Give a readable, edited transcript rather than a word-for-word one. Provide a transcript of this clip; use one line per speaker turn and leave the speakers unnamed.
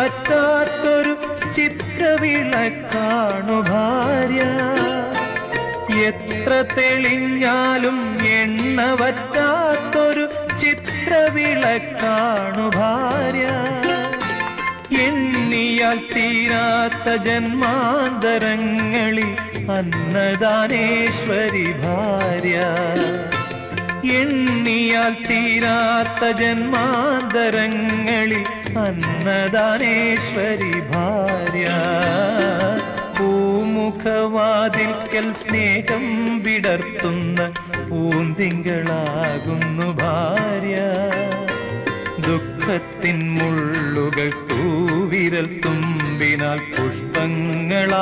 വറ്റാത്തൊരു ചിത്രവിളക്കാണു ഭാര്യ. എത്ര തെളിഞ്ഞാലും എണ്ണ വറ്റാത്തൊരു ചിത്രവിളക്കാണു ഭാര്യ. എണ്ണിയാൽ തീരാത്ത ജന്മാന്തരങ്ങളിൽ അന്നദാനേശ്വരി ഭാര്യ. എണ്ണിയാൽ തീരാത്ത ജന്മാന്തരങ്ങളിൽ അന്നദാനേശ്വരി ഭാര്യ. പൂമുഖവാതിൽക്കൽ സ്നേഹം വിടർത്തുന്ന പൂന്തിങ്കളാകുന്നു ഭാര്യ. ദുഃഖത്തിൻ മുള്ളുകൾ തൂവിരൽ തുമ്പിനാൽ പുഷ്പങ്ങളാ